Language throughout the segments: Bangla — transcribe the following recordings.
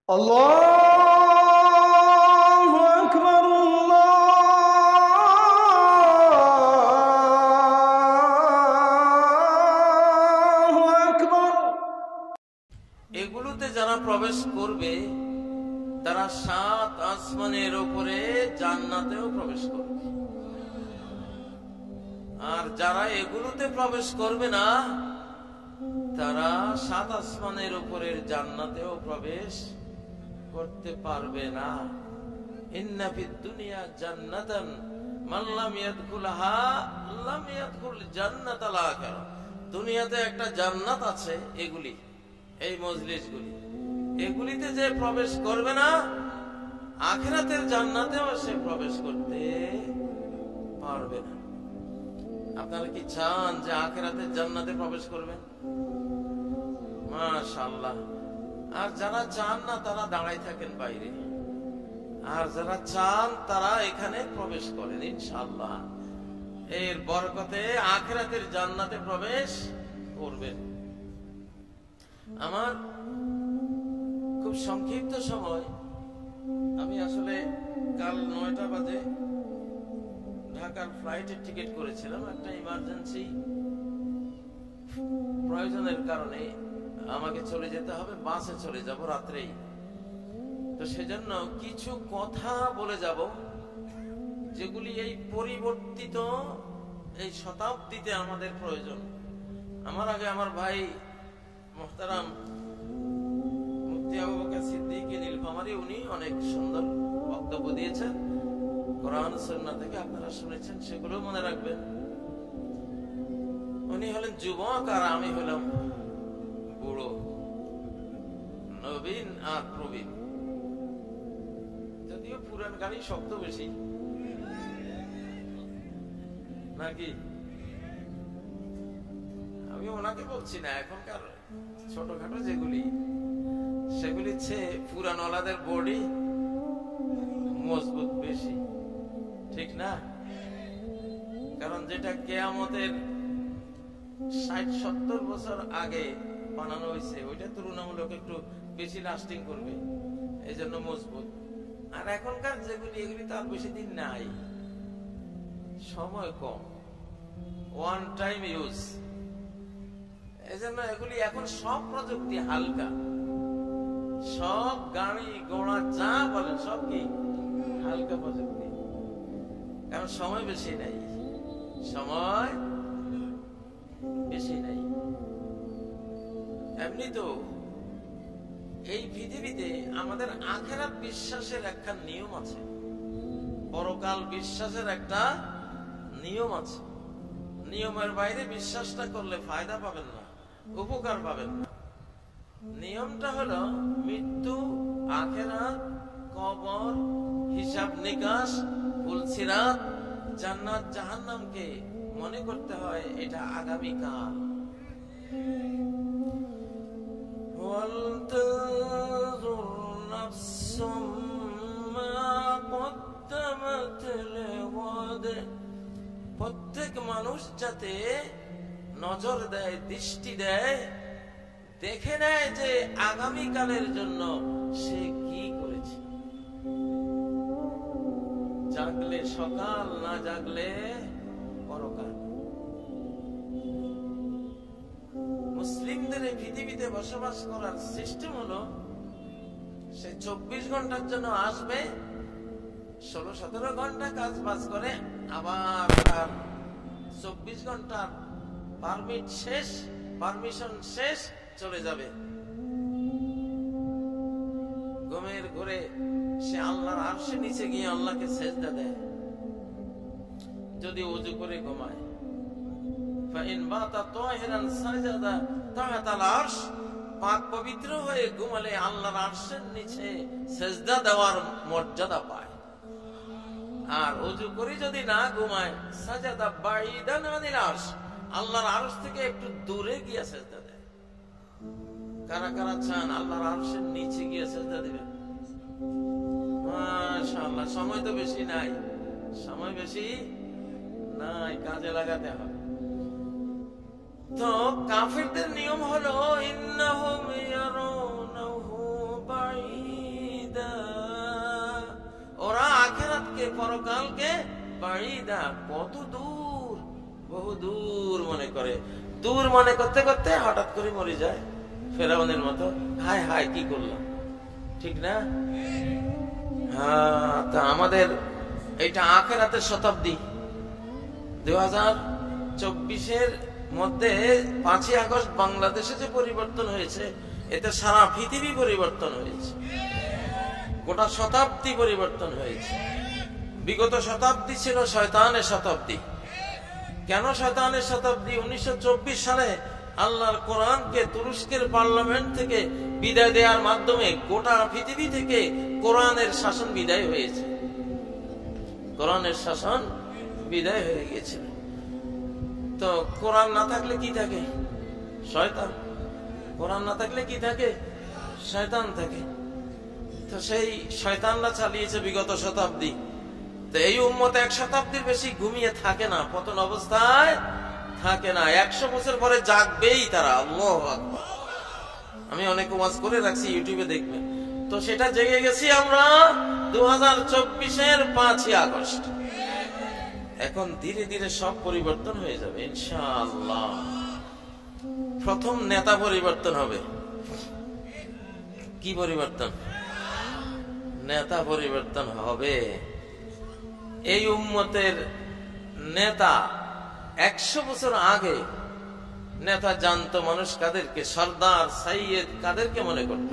আল্লাহু আকবার, আল্লাহু আকবার। এগুলোতে যারা প্রবেশ করবে তারা 7 আসমানের উপরে জান্নাতেও প্রবেশ করবে। আর যারা এগুলোতে প্রবেশ করবে না তারা 7 আসমানের উপরের জান্নাতেও প্রবেশ করতে পারবে না। ইন্না ফিদ দুনিয়া জান্নাতান মান লাম ইয়াদখুলহা লাম ইয়াদখুল জান্নাতাল আখিরাহ। দুনিয়াতে একটা জান্নাত আছে, এগুলি, এই মজলিসগুলি, এগুলিতে যে প্রবেশ করবে না আখিরাতের জান্নাতেও সে প্রবেশ করতে পারবে না। আপনারা কি চান যে আখিরাতের জান্নাতে প্রবেশ করবেন? মাশাআল্লাহ। আর যারা চান না তারা দাঁড়াই থাকেন বাইরে, আর যারা চান তারা এখানে প্রবেশ করেন ইনশাআল্লাহ। এর বরকতে আখিরাতের জান্নাতে প্রবেশ করবেন। আমার খুব সংক্ষিপ্ত সময়, আমি আসলে কাল 9টা বাজে ঢাকার ফ্লাইটের টিকিট করেছিলাম। একটা ইমার্জেন্সি প্রয়োজনের কারণে আমাকে চলে যেতে হবে, বাসে চলে যাব রাত্রেই। তো সেজন্য কিছু কথা বলে যাব যেগুলি এই পরিবর্তিত এই শতাব্দীতে আমাদের প্রয়োজন। আমার আগে আমার ভাই মুহতারাম মুফতি আবু বকর সিদ্দিক নীলফামারী, উনি অনেক সুন্দর বক্তব্য দিয়েছেন কোরআন সুন্নাহ থেকে, আপনারা শুনেছেন, সেগুলো মনে রাখবেন। উনি হলেন যুবক আর আমি হলাম বুড়ো, নবীন আর প্রবীণ। যদিও পুরান গাড়ি শক্ত বেশি নাকি, আমি ওনাকে বলছি না, এখনকার ছোটখাটো যেগুলি সেগুলি চেয়ে পুরানওয়ালাদের বডি মজবুত বেশি, ঠিক না? কারণ যেটা কিয়ামতের 60-70 বছর আগে বানানো হয়েছে ওইটা তুলনামূলক একটু বেশি লাস্টিং করবে, এই জন্য মজবুত। আর এখনকার যেগুলি এগুলি তার বেশি দিন নাই, সময় কম, ওয়ান টাইম ইউজ, এই জন্য এগুলি এখন সব প্রযুক্তি হালকা, সব গাড়ি ঘোড়া যা বলেন সব কি হালকা প্রযুক্তি, কারণ সময় বেশি নাই, সময় বেশি নাই। এমনি তো এই পৃথিবীতে আমাদের আখিরাত বিশ্বাসের একটা নিয়ম আছে, পরকাল বিশ্বাসের একটা নিয়ম আছে। নিয়মের বাইরে বিশ্বাসটা করলে ফায়দা পাবেন না, উপকার পাবেন না। নিয়মটা হলো মৃত্যু, আখিরাত, কবর, হিসাব নিকাশ, ফুলসিরাত, জান্নাত জাহান্নামকে মনে করতে হয় এটা আগামীকাল। প্রত্যেক মানুষ যাতে নজর দেয়, দৃষ্টি দেয়, দেখে নেয় যে আগামীকালের জন্য সে কি করেছে। জাগলে সকাল, না জাগলে পরকাল। মুসলিমদের এই পৃথিবীতে বসবাস করার সিস্টেম হলো সে 24 ঘন্টার জন্য আসবে, 16-17 ঘন্টা কাজ বাজ করে, আবার তার 24 ঘন্টার পারমিট শেষ, পারমিশন শেষ, চলে যাবে। ঘুমের ঘরে সে আল্লাহর আরশের নিচে গিয়ে আল্লাহকে সেজদা দেয়। যদি ওযু করে ঘুমায়, ফাইন বাতা তাহিরান সাজাদা তাহাতাল আরশ, পাক পবিত্র হয়ে ঘুমালে আল্লাহর আরশের নিচে সেজদা দেওয়ার মর্যাদা পায়। আর ওযু করে যদি না ঘুমায়, সাজাদা বাইদান আনিল আরশ, আল্লাহর আরশ থেকে একটু দূরে গিয়ে সেজদা দেয়। কারা কারা চান আল্লাহর আরশের নিচে গিয়ে সেজদা দিবেন? মাশাআল্লাহ। সময় তো বেশি নাই, সময় বেশি নাই, কাজে লাগাতে হবে। তো কাফিরদের নিয়ম হলো ইন্নাহুম ইয়ারাউনাহু বাঈদ, পরকালকে বাঈদা, কত দূর, বহু দূর মনে করে। দূর মনে করতে করতে হঠাৎ করে মরে যায় ফেরাউনের মতো। হায় হায় কি করলাম, ঠিক না? হ্যাঁ, তা আমাদের এটা আখিরাতের শতাব্দী। 2024-এর মধ্যে 5ই আগস্ট বাংলাদেশে যে পরিবর্তন হয়েছে, এতে সারা পৃথিবী পরিবর্তন হয়েছে, গোটা শতাব্দী পরিবর্তন হয়েছে। বিগত শতাব্দী ছিল শয়তানের শতাব্দী। কেন শয়তানের শতাব্দী? 1924 সালে আল্লাহর কোরআনকে তুরস্কের পার্লামেন্ট থেকে বিদায় দেওয়ার মাধ্যমে গোটা পৃথিবী থেকে কোরআনের শাসন বিদায় হয়েছে। কোরআনের শাসন বিদায় হয়ে গিয়েছিল। তো কোরআন না থাকলে কি থাকে? শয়তান। কোরআন না থাকলে কি থাকে? শয়তান থাকে। তো সেই শয়তানরা চালিয়েছে বিগত শতাব্দী। তো এই উম্মত 1 শতাব্দীর বেশি ঘুমিয়ে থাকে না, পতন অবস্থায় থাকে না। 100 বছর পরে জাগবেই তারা। আল্লাহু আকবার। আমি অনেক ওয়াজ করে রাখছি, ইউটিউবে দেখবেন। তো সেটা জেগে গেছি আমরা 2024-এর 5ই আগস্ট। এখন ধীরে ধীরে সব পরিবর্তন হয়ে যাবে ইনশাআল্লাহ। প্রথম নেতা পরিবর্তন হবে। কি পরিবর্তন? নেতা পরিবর্তন হবে। এই উম্মতের নেতা 100 বছর আগে নেতা জানতো মানুষ কাদেরকে, সর্দার সাইয়েদ কাদেরকে মনে করত।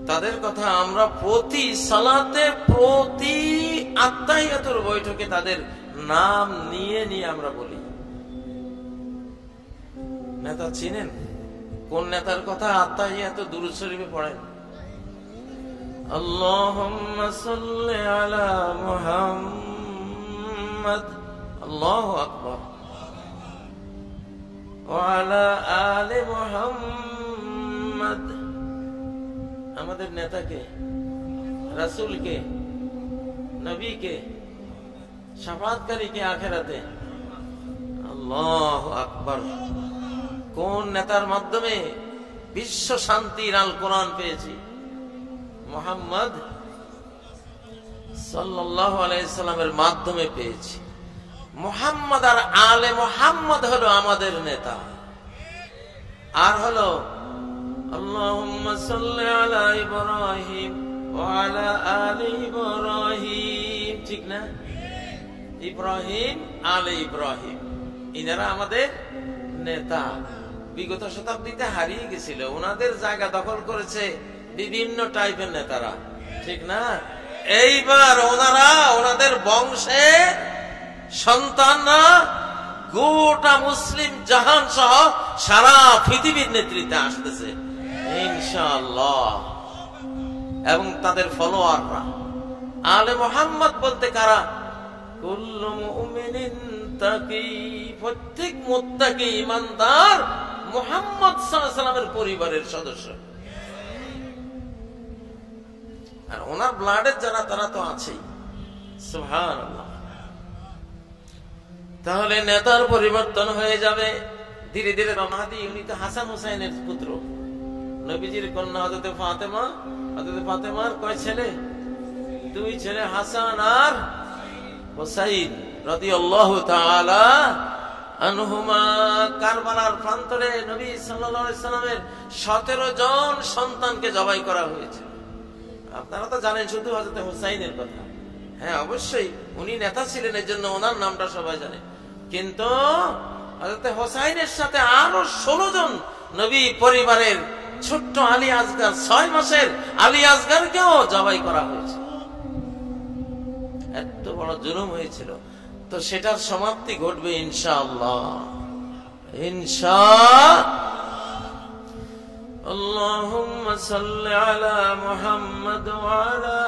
তাদের কথা আমরা প্রতি সালাতে, প্রতি আত্তাহিয়াতুর বৈঠকে তাদের নাম নিয়ে নিয়ে আমরা বলি। নেতা চিনেন? কোন নেতার কথা আত্তাহিয়াতু দুরূদ শরীফে পড়েন? আল্লাহুম্মা সাল্লি আলা মুহাম্মাদ, আল্লাহু আকবার, ওয়া আলা আলি মুহাম্মাদ। আমাদের নেতাকে, রাসূলকে, নবীকে, শাফাআতকারীকে আখিরাতে। আল্লাহু আকবার। কোন নেতার মাধ্যমে বিশ্ব শান্তির আল কোরআন পেয়েছি? মুহাম্মদ সাল্লাল্লাহু আলাইহি সাল্লামের মাধ্যমে পেয়েছি। মুহাম্মদ আর আলে মুহাম্মদ হলো আমাদের নেতা। আর হলো আল্লাহুম্মা সাল্লি আলা ইব্রাহিম ওয়া আলা আলি ইব্রাহিম, ঠিক না? ইব্রাহিম, আলে ইব্রাহিম, ইনারা আমাদের নেতা। বিগত শতাব্দীতে হারিয়ে গেছিল, ওনাদের জায়গা দখল করেছে বিভিন্ন টাইপের নেতারা, ঠিক না? এইবার ওনারা, ওনাদের বংশে সন্তানরা গোটা মুসলিম জাহান সহ সারা পৃথিবীর নেতৃত্বে আসতেছে ইনশাআল্লাহ। এবং তাদের ফলোয়াররা। আলে মুহাম্মদ বলতে কারা? কুল্লু মুমিনিন তাকি, প্রত্যেক মুত্তাকি ইমানদার মুহাম্মদ সাল্লাল্লাহু আলাইহি ওয়াসাল্লামের পরিবারের সদস্য। আর ওনার ব্লাডের যারা, তারা তো আছেই। সুবহানাল্লাহ। তাহলে নেতার পরিবর্তন হয়ে যাবে ধীরে ধীরে। মাহদী, উনি তো হাসান হুসাইনের পুত্র, নবীজির কন্যা হযরত ফাতেমা। হযরত ফাতেমার কয় ছেলে? 2 ছেলে, হাসান আর হুসাইন রাদিয়াল্লাহু তাআলা আনহুমা। কারবালার প্রান্তরে নবী সাল্লাল্লাহু আলাইহি সাল্লামের 17 জন সন্তানকে জবাই করা হয়েছে। আপনারা তো জানেন শুধু হযরত হুসাইনের কথা। হ্যাঁ, অবশ্যই উনি নেতা ছিলেন, এর জন্য ওনার নামটা সবাই জানে। কিন্তু হযরত হুসাইনের সাথে আরো 16 জন নবী পরিবারের ছোট্ট আলী আসগার, 6 মাসের আলী আসগারকেও জবাই করা হয়েছে। এত বড় জুলুম হয়েছিল। তো সেটার সমাপ্তি ঘটবে ইনশাআল্লাহ। আল্লাহুম্মা সাল্লি আলা মুহাম্মাদ ওয়া আলা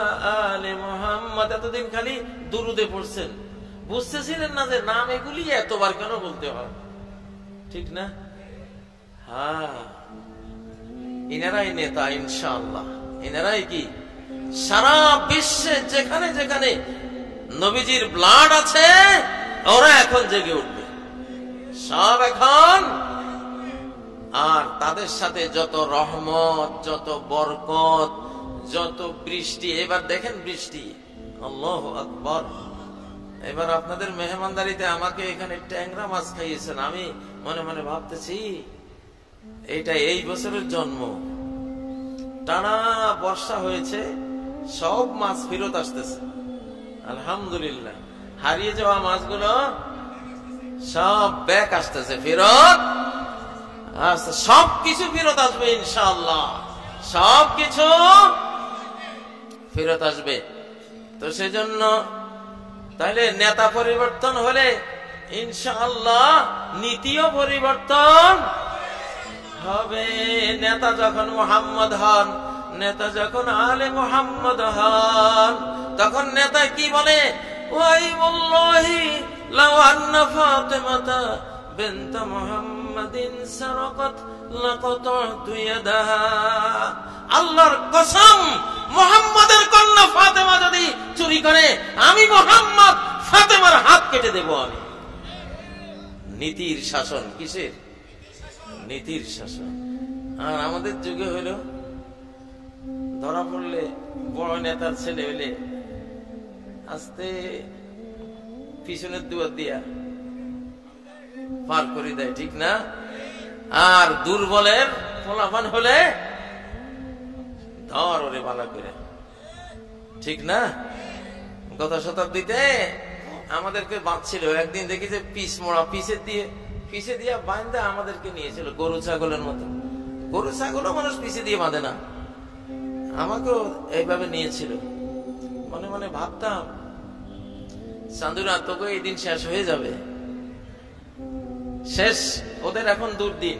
আলি মুহাম্মাদ। এতদিন খালি দুরুদে পড়ছেন, বুঝতেছিলেন না যে নাম এগুলি এতবার কেন বলতে হয়, ঠিক না? হ্যাঁ, ইনারাই নেতা ইনশাআল্লাহ। ইনারাই কি সারা বিশ্বে যেখানে যেখানে নবীজির ব্লাড আছে, ওরা এখন জেগে উঠবে সব এখন। আর তাদের সাথে যত রহমত, যত বরকত, যত বৃষ্টি। এবার দেখেন বৃষ্টি আল্লাহু আকবার। এবার আপনাদের মেহমানদারিতে আমাকে এখানে ট্যাংরা মাছ খাইয়েছেন। আমি মনে মনে ভাবতেছি এটা এই বছরের জন্ম, টানা বর্ষা হয়েছে, সব মাছ ফেরত আসতেছে আলহামদুলিল্লাহ। হারিয়ে যাওয়া মাছগুলো সব ব্যাক আসতেছে, ফেরত আসছে, সবকিছু ফেরত আসবে ইনশাআল্লাহ, সবকিছু ফেরত আসবে। তো সেজন্য তাইলে নেতা পরিবর্তন হলে ইনশাআল্লাহ নীতিও পরিবর্তন হবে। নেতা যখন মুহাম্মদ হন, নেতা যখন আলে মুহাম্মদ হন, তখন নেতা কি বলে? ওয়াইমুল্লাহি লাউ আন্না ফাতিমাতা বিনত মুহাম্মাদিন সারাকাত লাকাতাতু ইয়াদাহা। আল্লাহর কসম, মুহাম্মাদের কন্যা ফাতেমা যদি চুরি করে, আমি মুহাম্মদ ফাতেমার হাত কেটে দেব আমি। নীতির শাসন, কিসের? নীতির শাসন। আর আমাদের যুগে হইল ধরা পড়লে বড় নেতার ছেলে হইলে আস্তে পিছনের দুয়ার দিয়া পার করে দেয়, ঠিক না? আর দুর্বলের ফলাফল হলে ধর ওরে বালা করে, ঠিক না? গত শতাব্দীতে আমাদেরকে বাঁধছিল, একদিন দেখি যে পিস মোড়া পিছে দিয়ে বাঁধা আমাদেরকে নিয়েছিল গরু ছাগলের মতো। গরু ছাগলও মানুষ পিছে দিয়ে বাঁধে না, আমাকেও এইভাবে নিয়েছিল। মনে মনে ভাবতাম, চান্দুরা তোকে এই দিন শেষ হয়ে যাবে, শেষ। ওদের এখন দুর্দিন।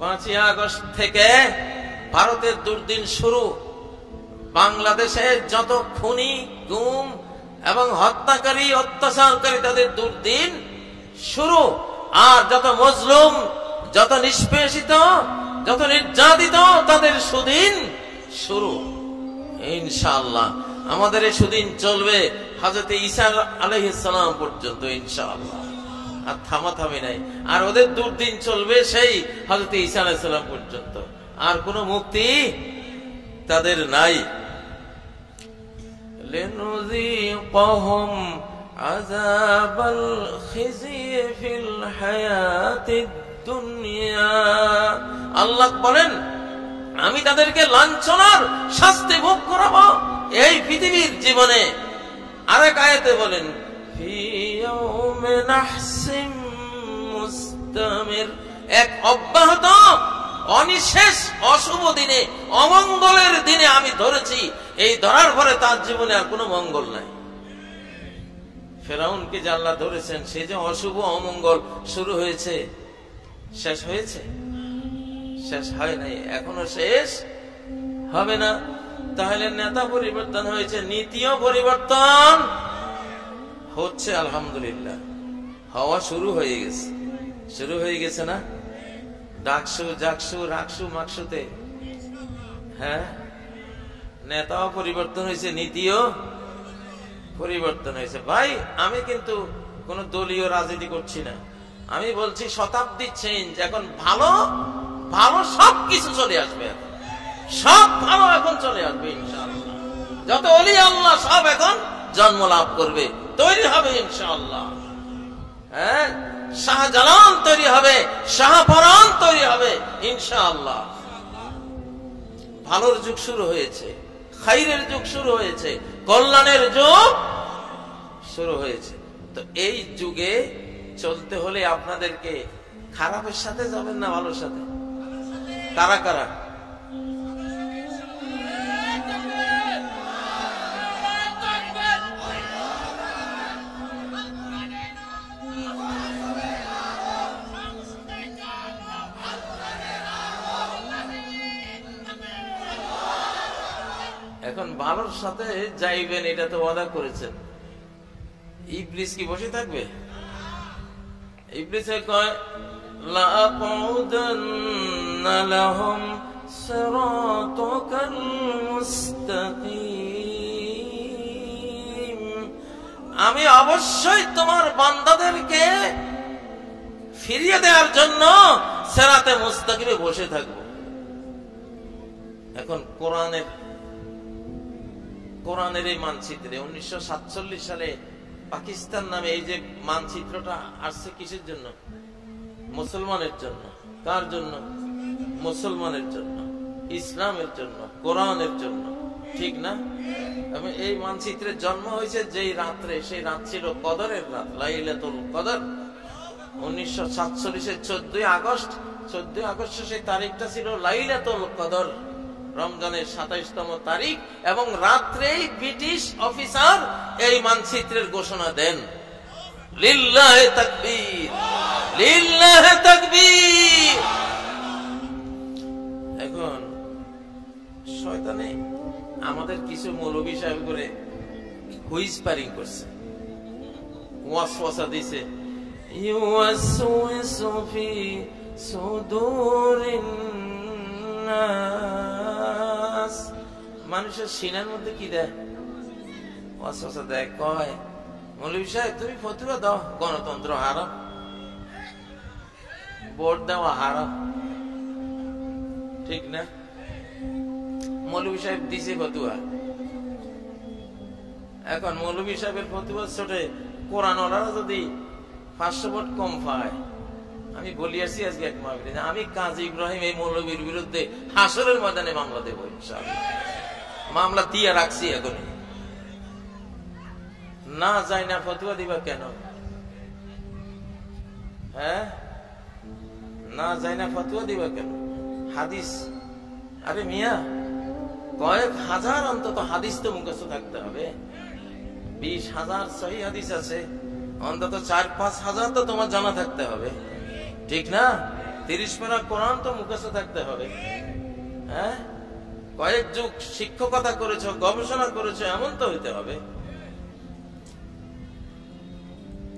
5ই আগস্ট থেকে ভারতের দুর্দিন শুরু। বাংলাদেশে যত খুনি, গুম এবং হত্যাকারী, অত্যাচারকারী, তাদের দুর্দিন শুরু। আর যত মজলুম, যত নিষ্পেষিত, যত নির্যাতিত, তাদের সুদিন শুরু। ইনশাআল্লাহ আমাদের এই সুদিন চলবে হযরত ঈসা আলাইহিস সালাম পর্যন্ত ইনশাআল্লাহ, আর থামাথামি নাই। আর ওদের দুর্দিন চলবে সেই হযরত ঈসা আলাইহিস সালাম পর্যন্ত, আর কোনো মুক্তি তাদের নাই। লিনুযীকাহুম আযাবাল খিজি ফিল হায়াতিদ দুনিয়া। আল্লাহ বলেন, আমি তাদেরকে লাঞ্ছনার শাস্তি ভোগ করাবো এই পৃথিবীর জীবনে। আরেক আয়াতে বলেন, ফি ইয়াউমিন নাহসিম মুস্তামির, এক অব্যাহত অনিশেষ অশুভ দিনে, অমঙ্গলের দিনে আমি ধরেছি। এই ধরার পরে তার জীবনে আর কোনো মঙ্গল নাই। ফেরাউনকে যে আল্লাহ ধরেছেন, সে যে অশুভ অমঙ্গল শুরু হয়েছে, শেষ হয়েছে? শেষ হয় নাই, এখনো শেষ হবে না। তাহলে নেতা পরিবর্তন হয়েছে, নীতিও পরিবর্তন হচ্ছে আলহামদুলিল্লাহ, হওয়া শুরু হয়ে গেছে। শুরু হয়ে গেছে না? ডাকসু, জাকসু, রাকসু, মাকসুতে, হ্যাঁ, নেতাও পরিবর্তন হয়েছে, নীতিও পরিবর্তন হয়েছে। ভাই, আমি কিন্তু কোন দলীয় রাজনীতি করছি না, আমি বলছি শতাব্দী চেঞ্জ। এখন ভালো ভালো সবকিছু চলে আসবে, এখন সব ভালো এখন চলে আসবে ইনশাআল্লাহ। যত ওলি আল্লাহ সব এখন জন্ম লাভ করবে, তৈরি হবে ইনশাআল্লাহ। হ্যাঁ, শাহজালাল তৈরি হবে, শাহপরান তৈরি হবে ইনশাআল্লাহ। ভালোর যুগ শুরু হয়েছে, খাইরের যুগ শুরু হয়েছে, কল্যাণের যুগ শুরু হয়েছে। তো এই যুগে চলতে হলে আপনাদেরকে খারাপের সাথে যাবেন না ভালোর সাথে? কারা কারা? এখন ভালোর সাথে যাইবেন, এটা তো ওয়াদা করেছেন। ইবলিস কি বসে থাকবে? ইবলিসে কয়, লাআকুদান্না লাহুম সিরাতাকাল মুস্তাকিম, আমি অবশ্যই তোমার বান্দাদেরকে ফিরিয়ে দেওয়ার জন্য সিরাতে মুস্তাকিমে বসে থাকব। এখন কোরআনের কোরআনের এই মানচিত্রে 1947 সালে পাকিস্তান নামে এই যে মানচিত্রটা আসছে কিসের জন্য? মুসলমানের জন্য। কার জন্য? মুসলমানের জন্য, ইসলামের জন্য, কোরআনের জন্য, ঠিক না? এবং এই মানচিত্রের জন্ম হয়েছে যেই রাত্রে, সেই রাত ছিল কদরের রাত, লাইলাতুল কদর। 1947 14 আগস্ট সেই তারিখটা ছিল লাইলাতুল কদর, রমজানের 27তম তারিখ। এবং রাত্রেই ব্রিটিশ অফিসার এই মানচিত্রের ঘোষণা দেন। লিল্লাহে তাকবীর, লিল্লাহে তাকবীর। এখন শয়তানে আমাদের কিছু মৌলবী সাহেব করে হুইসপারিং করছে, ওয়াসওয়াসা দিছে, ইউওয়াসওয়িসু ফি সুদুরিন নাস। মানুষের সিনার মধ্যে কি দেয়? ওয়াসওয়াসা দেয়। কয়, মৌলবী সাহেব তুমি ফতোয়া দাও, গণতন্ত্র হারাম, ভোট দেওয়া হারাম, ঠিক না? মৌলবী সাহেব দিছে ফতুয়া। এখন মৌলবী সাহেবের ফতুয়া ছোটে কোরআন ওয়ালারা যদি 500 ভোট কম পায়, আমি বলি আসছি আজকে এক মাহফিলে, আমি কাজী ইব্রাহিম এই মৌলবীর বিরুদ্ধে হাসরের ময়দানে মামলা দেবো ইনশাআল্লাহ। মামলা দিয়ে রাখছি। এখন না যায় না ফতুয়া দিবা কেন? হ্যাঁ, না যায় না ফতুয়া দিবা কেন? হাদিস, আরে মিয়া কয়েক হাজার অন্তত হাদিস তো মুখস্থ থাকতে হবে। 20,000 সহি হাদিস আছে, অন্তত 4-5 হাজার তো তোমার জানা থাকতে হবে, ঠিক না? 30 পারা কোরআন তো মুখস্থ থাকতে হবে। হ্যাঁ, কয়েক যুগ শিক্ষকতা করেছো, গবেষণা করেছো, এমন তো হইতে হবে।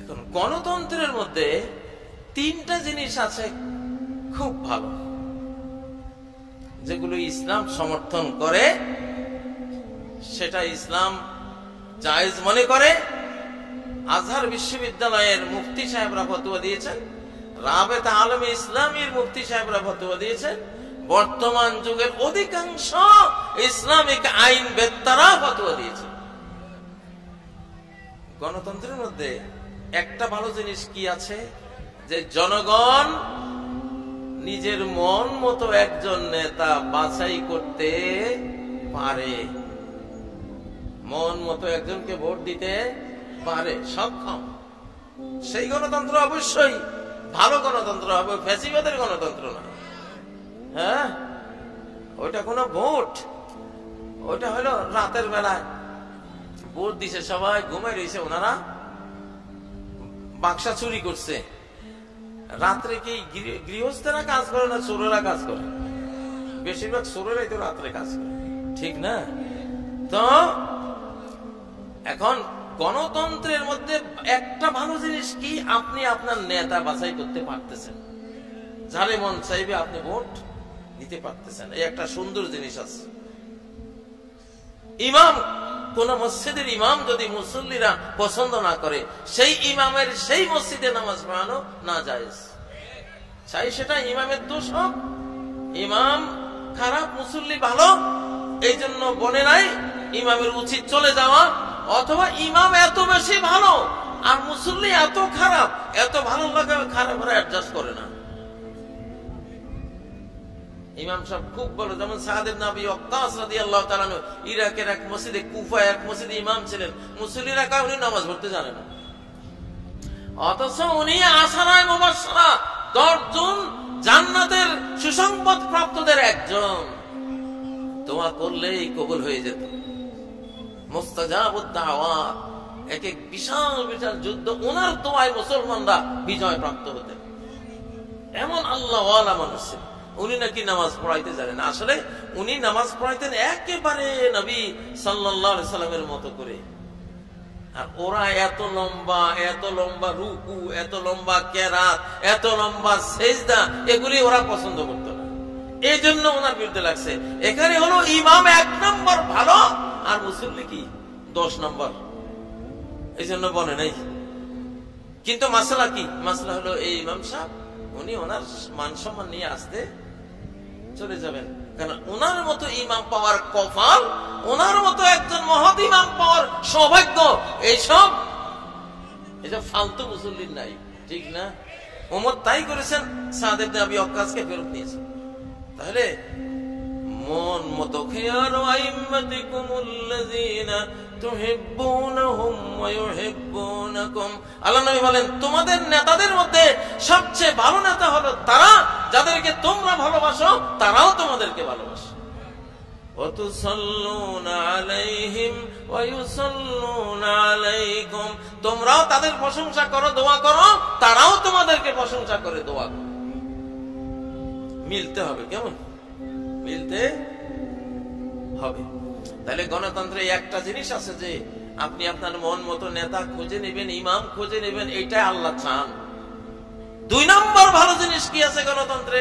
এখন গণতন্ত্রের মধ্যে 3টা জিনিস আছে খুব ভালো, যেগুলো ইসলাম সমর্থন করে, সেটা ইসলাম জায়েজ মনে করে। আজহার বিশ্ববিদ্যালয়ের মুফতি সাহেবরা ফতোয়া দিয়েছেন, রাবেতা আলমে ইসলামীর মুফতি সাহেবরা ফতোয়া দিয়েছেন, বর্তমান যুগের অধিকাংশ ইসলামিক আইন বেত্তারা ফতোয়া দিয়েছেন। গণতন্ত্রের মধ্যে একটা ভালো জিনিস কি আছে? যে জনগণ নিজের মন মতো একজন নেতা বাছাই করতে পারে, মন মতো একজনকে ভোট দিতে পারে, সক্ষম। সেই গণতন্ত্র অবশ্যই ভালো গণতন্ত্র হবে, ফ্যাসিবাদের গণতন্ত্র না। হ্যাঁ, ওইটা কোনো ভোট, ওইটা হলো রাতের বেলায় ভোট দিছে, সবাই ঘুমাই রয়েছে, ওনারা বাক্সা চুরি করছে। রাত্রে কি গৃহস্থেরা কাজ করে না চোরেরা কাজ করে? বেশিরভাগ চোরেরাই তো রাত্রে কাজ করে, ঠিক না? তো এখন গণতন্ত্রের মধ্যে একটা ভালো জিনিস কি? আপনি আপনার নেতা বাছাই করতে পারতেছেন, যারে মন চাইবে আপনি ভোট দিতে পারতেছেন। এই একটা সুন্দর জিনিস আছে। ইমাম, কোন মসজিদের ইমাম যদি মুসল্লিরা পছন্দ না করে, সেই ইমামের সেই মসজিদে নামাজ পড়ানো না জায়েজ। চাই সেটা ইমামের দোষ হোক, ইমাম খারাপ মুসল্লি ভালো, এই জন্য বনে নাই ইমামের উচিত চলে যাওয়া, অথবা ইমাম এত বেশি ভালো আর মুসল্লি এত খারাপ, এত ভালো লাগে খারাপ অ্যাডজাস্ট করে না। ইমাম সাহেব খুব বড়, যেমন সাদ ইবনে আবি ওয়াক্কাস রাদিয়াল্লাহু তাআলা আনহু ইরাকের এক মসজিদে, কুফায় এক মসজিদে ইমাম ছিলেন। মুসল্লিরা কয় উনি নামাজ পড়তে জানে না, অথচ উনি আশারায়ে মুবাশশারা 10 জন জান্নাতের সুসংবাদ প্রাপ্তদের একজন। দোয়া করলেই কবুল হয়ে যেত। মুস্তাজাবুদ দাওয়াত, এক এক বিশাল বিশাল যুদ্ধ ওনার দোয়ায় মুসলমানরা বিজয় প্রাপ্ত হতেন। এমন আল্লাহওয়ালা মানুষ ছিলেন। উনি নাকি নামাজ পড়াইতে জানেন, আসলে উনি নামাজ পড়াইতেন একেবারে নবী সাল্লাল্লাহু আলাইহি সাল্লামের মতো করে। আর ওরা এত লম্বা রুকু, এত লম্বা কেরাত, এত লম্বা সেজদা, এগুলি ওরা পছন্দ করত না। এই জন্য ওনার বিরুদ্ধে লাগছে। এখানে হলো ইমাম 1 নম্বর ভালো আর মুসল্লি কি 10 নম্বর, এই জন্য বলে নাই। কিন্তু মাসলা কি? মাসলা হলো এই ইমাম সাহেব উনি ওনার মান সম্মান নিয়ে আসতে চলে যাবেন, কারণ ওনার মতো ইমাম পাওয়ার কপাল, ওনার মতো একজন মহৎ ইমাম পাওয়ার সৌভাগ্য এইসব ফালতু মুসল্লির নাই, ঠিক না? ওমর তাই করেছেন, সাদ ইবনে আবি ওয়াক্কাসকে ফেরত নিয়েছেন। তাহলে মন মতো খিয়ারু আইম্মাতিকুমুল্লাযীনা তুহিব্বুনাহুম ওয়া ইউহিব্বুনাকুম। আল্লাহ নবী বলেন, তোমাদের নেতাদের মধ্যে সবচেয়ে ভালো নেতা হলো তারা যাদেরকে তোমরা ভালোবাসো, তারাও তোমাদেরকে ভালোবাসে। ওয়া তুসাল্লুনা আলাইহিম ওয়া ইউসাল্লুনা আলাইকুম। তোমরাও তাদের প্রশংসা করো, দোয়া করো, তারাও তোমাদেরকে প্রশংসা করে দোয়া করো। মিলতে হবে, কেমন মিলতে হবে। তাহলে গণতন্ত্রে একটা জিনিস আছে যে আপনি আপনার মন মতো নেতা খুঁজে নেবেন, ইমাম খুঁজে নেবেন, এইটাই আল্লাহ চান। 2 নম্বর ভালো জিনিস কি আছে গণতন্ত্রে?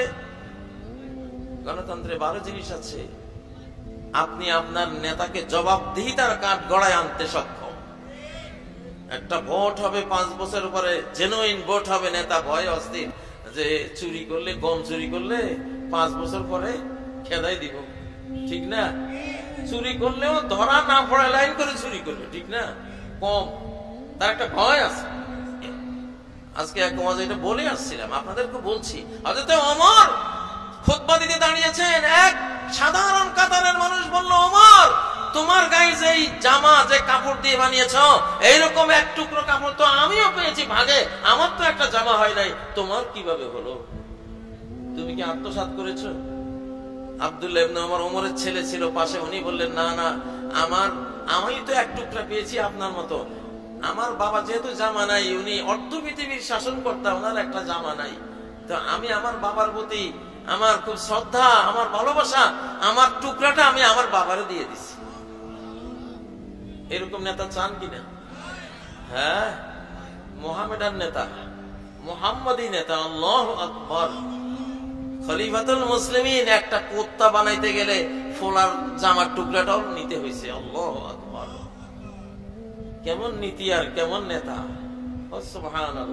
গণতন্ত্রে ভালো জিনিস আছে, আপনি আপনার নেতাকে জবাবদিহিতার কাঠ গড়ায় আনতে সক্ষম। একটা ভোট হবে 5 বছর পরে, জেনুইন ভোট হবে, নেতা ভয় অস্থির যে চুরি করলে, গম চুরি করলে 5 বছর পরে খেদাই দিব, ঠিক না? চুরি করলেও ধরা না পড়ে লাইন করে চুরি করবে, ঠিক না? কম, তার একটা ভয় আছে। আজকে এক ওয়াজে এটা বলে আসছিলাম, আপনাদেরকে বলছি। হযরত ওমর খুতবা দিতে দাঁড়িয়েছেন, এক সাধারণ কাতারের মানুষ বলল, ওমর তোমার গায়ে যে জামা, যে কাপড় দিয়ে বানিয়েছো, এইরকম এক টুকরো কাপড় তো আমিও পেয়েছি ভাগে, আমার তো একটা জামা হয় নাই, তোমার কিভাবে হলো? তুমি কি আত্মসাৎ করেছো? আব্দুল্লাহ ইবনে ওমর, ওমরের ছেলে ছিল পাশে, উনি বললেন, না না, আমি তো এক টুকরা পেয়েছি আপনার মতো। আমার বাবা যেহেতু জামা নাই, উনি অর্ধ পৃথিবীর শাসন কর্তা, ওনার একটা জামা নাই, তো আমি আমার বাবার প্রতি আমার খুব শ্রদ্ধা, আমার ভালোবাসা, আমার টুকরাটা আমি আমার বাবারে দিয়ে দিছি। এরকম নেতা চান কিনা? হ্যাঁ, মুহাম্মাদান নেতা, মুহাম্মাদি নেতা। আল্লাহু আকবার। খলিফাতুল মুসলিমিন একটা কুত্তা বানাইতে গেলে ফোলার জামার টুকরাটাও নিতে হয়েছে। আল্লাহু আকবার। কেমন নীতি আর কেমন নেতা! সুবহানাল্লাহ।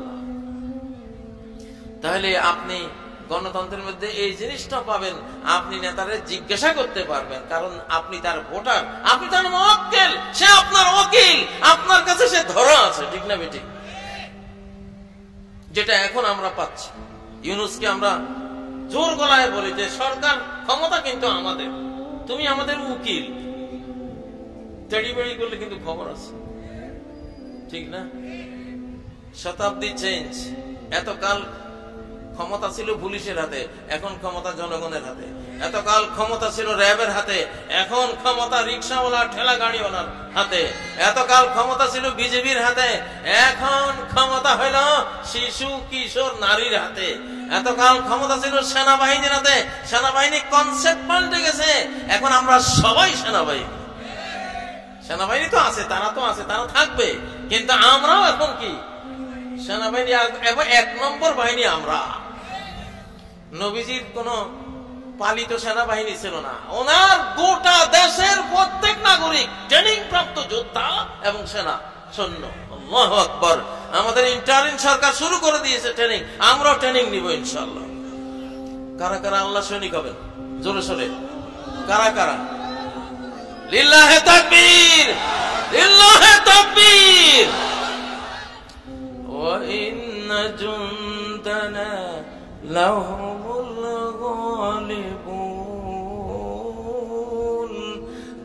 তাহলে আপনি গণতন্ত্রের মধ্যে এই জিনিসটা পাবেন, আপনি নেতারে জিজ্ঞাসা করতে পারবেন, কারণ আপনি তার ভোটার, আপনি তার মুওয়াক্কিল, সে আপনার ওকিল, আপনার কাছে সে ধরা আছে, ঠিক না বেটি? যেটা এখন আমরা পাচ্ছি, ইউনূসকে আমরা জোর গলায় বলি যে সরকার ক্ষমতা কিন্তু আমাদের, তুমি আমাদের উকিল। টেডি বেড়ি করলে কিন্তু খবর আছে, ঠিক না? শতাব্দী চেঞ্জ। এতকাল ক্ষমতা ছিল পুলিশের হাতে, এখন ক্ষমতা জনগণের হাতে। এতকাল ক্ষমতা ছিল র্যাবের হাতে, এখন ক্ষমতা রিক্সাওয়ালা, ঠেলা গাড়িওয়ালার হাতে। এতকাল ক্ষমতা ছিল বিজেপির হাতে, এখন ক্ষমতা হইল শিশু, কিশোর, নারীর হাতে। এতকাল ক্ষমতা ছিল সেনাবাহিনীর হাতে, সেনাবাহিনী কনসেপ্ট পাল্টে গেছে, এখন আমরা সবাই সেনাবাহিনী। সেনাবাহিনী তো আছে, তারা তো আছে, তারা থাকবে, কিন্তু আমরাও এখন কি সেনাবাহিনী, এখন 1 নম্বর বাহিনী আমরা। নবীজির কোন পালিত সেনাবাহিনী ছিল না, ওনার গোটা দেশের প্রত্যেক নাগরিক ট্রেনিং প্রাপ্ত যোদ্ধা এবং সেনা সৈন্য। আল্লাহু আকবার। আমাদের ইন্টারিম সরকার শুরু করে দিয়েছে ট্রেনিং, আমরাও ট্রেনিং নিব ইনশাআল্লাহ। কারা কারা আল্লাহ সৈনিক হবেন? জোরে সোরে কারা কারা? লিল্লাহে তাকবীর, লিল্লাহে তাকবীর। ওয়া ইন্না জুনদানা লাহুমুল গালিবুন।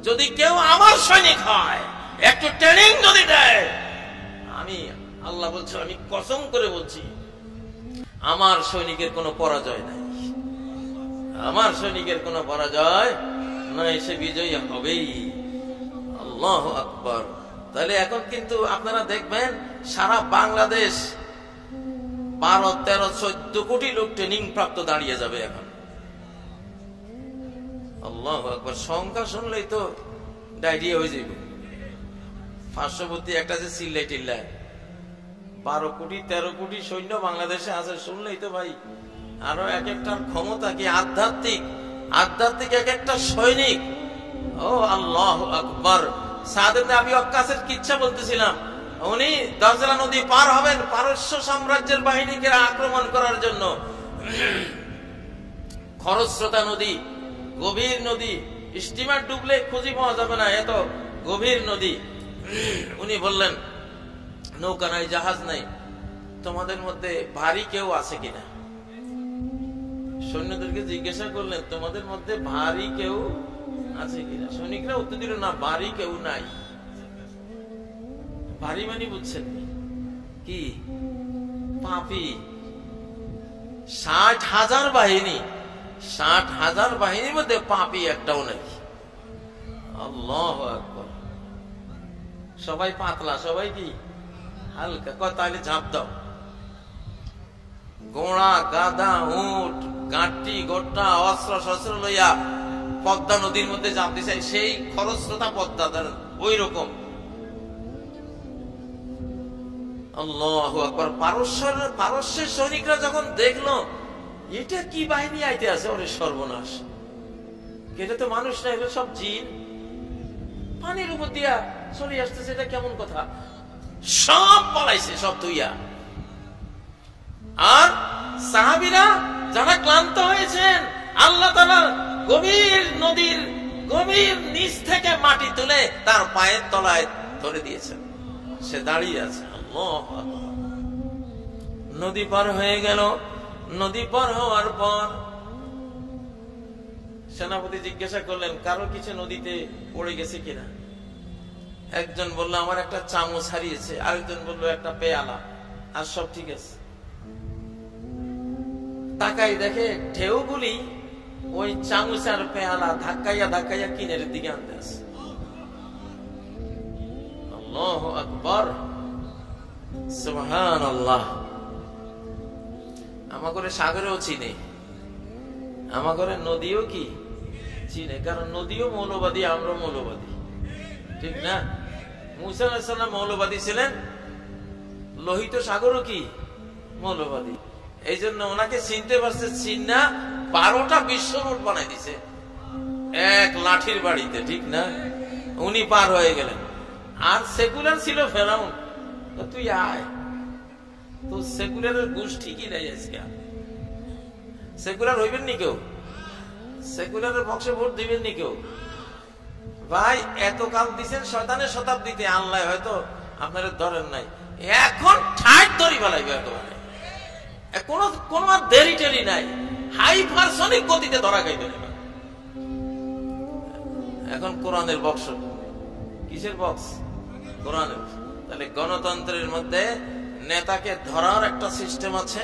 যদি কেউ আমার সৈনিক হয়, একটু ট্রেনিং যদি দেয়, আমি আল্লাহ বলছি, আমি কসম করে বলছি, আমার সৈনিকের কোনো পরাজয় নাই, আমার সৈনিকের কোনো পরাজয় নাই, সে বিজয়ী হবেই। আল্লাহু আকবার। তাহলে এখন কিন্তু আপনারা দেখবেন সারা বাংলাদেশ 12, 13, 14 কোটি লোক ট্রেনিং প্রাপ্ত দাঁড়িয়ে যাবে এখন। আল্লাহু আকবার। সংখ্যা শুনলেই তো ডায়রিয়া হয়ে যাবে। পার্শ্ববর্তী একটা যে চিল্লাই টিল্লায় 12 কোটি 13 কোটি সৈন্য বাংলাদেশে আছে, শুনলেই তো ভাই আরো এক একটার ক্ষমতা কি আধ্যাত্মিক, আধ্যাত্মিক এক একটা সৈনিক। ও আল্লাহু আকবার। সাদ ইবনে আবি ওয়াক্কাসের কিচ্ছা বলতেছিলাম, উনি দাজলা নদী পার হবেন পারস্য সাম্রাজ্যের বাহিনীকে আক্রমণ করার জন্য। খরস্রোতা নদী গভীর নদী, স্টিমার ডুবলে খুঁজে পাওয়া যাবে না, এত গভীর নদী। উনি বললেন নৌকা নাই, জাহাজ নাই, তোমাদের মধ্যে ভারী কেউ আছে কিনা? সৈন্যদেরকে জিজ্ঞাসা করলেন তোমাদের মধ্যে ভারী কেউ আছে কিনা? সৈনিকরা উত্তর দিল না, ভারী কেউ নাই। ভারী মানে বুঝছেন কি? পাপী। 60,000 বাহিনী, 60,000 বাহিনীর মধ্যে পাপী একটাও নাই। আল্লাহু আকবার। সবাই পাতলা, সবাই কি হালকা। তাহলে ঝাঁপ দাও। ঘোড়া, গাধা, উট, গাঁটি গোটা অস্ত্র শস্ত্র লইয়া পদ্মা নদীর মধ্যে ঝাঁপ দিছে, সেই খরস্রোতা পদ্মা, ওই রকম। আল্লাহু আকবার। পারস্যের সৈনিকরা যখন দেখলো এটা কি বাহিনী আইতে আছে, ওরে সর্বনাশ, এটা তো মানুষ না, এগুলো সব জিন, পানির উপর দিয়া চলে আসতেছে, এটা কেমন কথা? সব পালাইছে, সব তুইয়া। আর সাহাবীরা যারা ক্লান্ত হয়েছেন, আল্লাহ তাআলা গভীর নদীর গভীর নিচ থেকে মাটি তুলে তার পায়ের তলায় ধরে দিয়েছেন, সে দাঁড়িয়ে আছে। আল্লাহু আকবার। নদী পার হয়ে গেল। নদী পার হওয়ার পর সেনাপতি জিজ্ঞাসা করলেন কারো কিছু নদীতে পড়ে গেছে কিনা? একজন বলল আমার একটা চামচ হারিয়েছে, আরেকজন বলল একটা পেয়ালা, আর সব ঠিক আছে। তাকাই দেখে ঢেউগুলি ওই চামচ আর পেয়ালা ধাক্কাইয়া ধাক্কাইয়া কিনারের দিকে আনতে আছে। আল্লাহু আকবার, সুবহানাল্লাহ। আমাগরে সাগরেও চিনে, আমাগরে নদীও কি চিনে, কারণ নদীও মৌলবাদী, আমরা মৌলবাদী, ঠিক না? মুসা আলাইহিস সালাম মৌলবাদী ছিলেন, লোহিত সাগরও কি মৌলবাদী। এই জন্য ওনাকে চিনতে পারছে, চিন্না 12টা বিশ্ব রোড বানাই দিছে এক লাঠির বাড়িতে, ঠিক না? উনি পার হয়ে গেলেন। আর সেকুলার ছিল ফেরাউন। তুই আয়, তো সেকুলারের গোষ্ঠী কি নাই আজকে? সেকুলার হইবেন নি কেউ? সেকুলারের পক্ষে ভোট দিবেন নি কেউ? ভাই এত কাল দিচ্ছেন শয়তানের শতাব্দীতে, আল্লাহ হয়তো আপনারা ধরেন নাই, এখন ঠাট ধরি ফেলাইবে একেবারে। কোন আর দেরি টেরি নাই, হাইপারসনিক গতিতে ধরা খাইবে। এখন কোরআনের বক্স, কিসের বক্স? কোরআনের। তাহলে গণতন্ত্রের মধ্যে নেতাকে ধরার একটা সিস্টেম আছে,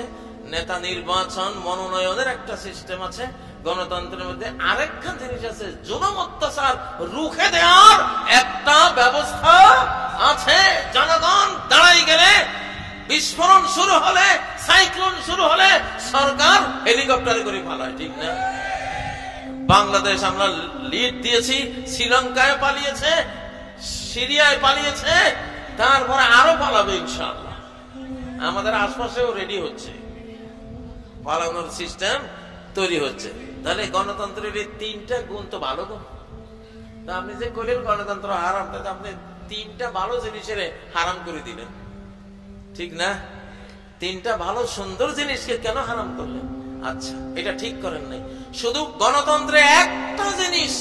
নেতা নির্বাচন মনোনয়নের একটা সিস্টেম আছে। গণতন্ত্রের মধ্যে আরেকটা জিনিস আছে, জুলুম অত্যাচার রুখে দেওয়ার একটা ব্যবস্থা আছে। জনগণ দাঁড়াই গেলে, বিস্ফোরণ শুরু হলে, সাইক্লোন শুরু হলে সরকার হেলিকপ্টারে করে পালায়, ঠিক না? বাংলাদেশ আমরা লিড দিয়েছি, শ্রীলঙ্কায় পালিয়েছে, সিরিয়ায় পালিয়েছে, তারপরে আরো পালাবে ইনশাআল্লাহ। আমাদের আশপাশেও রেডি হচ্ছে, পালানোর সিস্টেম তৈরি হচ্ছে। তাহলে গণতন্ত্রের এই 3টা গুণ তো ভালো গুণ। তা আপনি যে কইলেন গণতন্ত্র হারাম, তাতে আপনি 3টা ভালো জিনিসের হারাম করে দিলেন, ঠিক না? 3টা ভালো সুন্দর জিনিসকে কেন হারাম করলেন? আচ্ছা, এটা ঠিক করেন নাই। শুধু গণতন্ত্রে একটা জিনিস